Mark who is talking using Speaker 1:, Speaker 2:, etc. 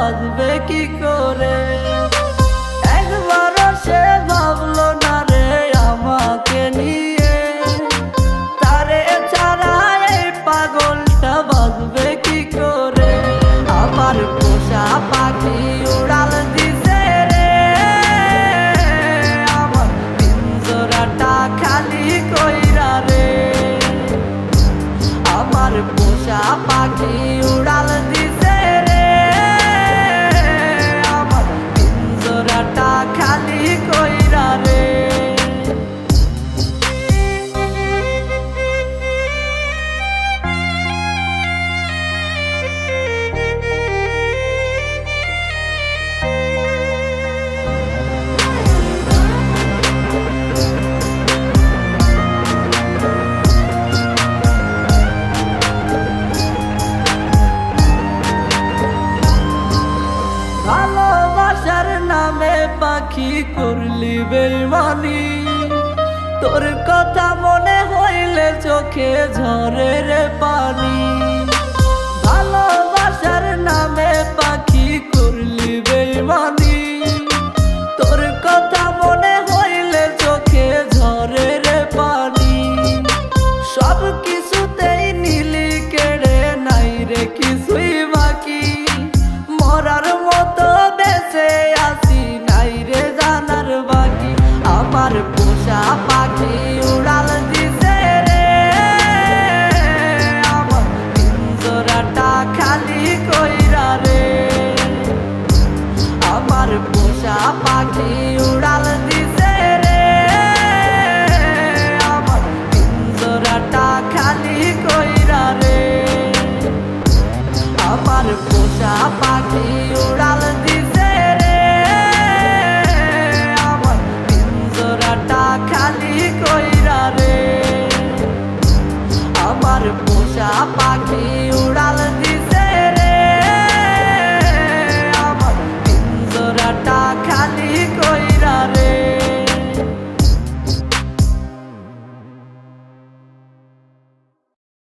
Speaker 1: বাঁচবে কি করে। একবারও সে ভাবলো না রে আমাকে নিয়ে, তারে ছাড়া এই পাগলটা বাঁচবে কি করে। আমার পোষা পাখি উড়াল দিছে রে, আমার পিঞ্জরাটা খালি কইরা রে। আমার পোষা পাখি উড়াল দিছে রে, আমার পিঞ্জরাটা খালি কইরা রে। ভালোবাসার নামে পাখি করলি বেইমানি, তোর কথা মনে হইলে চোখে ঝরে রে পানি। ভালোবাসার নামে পাখি করলি বেইমানি, তোর কথা মনে হইলে চোখে ঝরে রে পানি। সব কিছুতেই নীলি কেড়ে নাই রে কিছুই বাকি, মরার মতো বেঁচে আছি নাই রে জানার বাকি। আমার পোষা পাখি উড়াল দিছে রে, আমার পিঞ্জরাটা খালি কইরা রে। আমার পোষা পাখি উড়াল দিছে রে, আমার পিঞ্জরাটা খালি কইরা রে। আমার পোষা পাখি উড়াল দিছে রে, আমার পিঞ্জরাটা খালি কইরা রে। আমার পোষা পাখি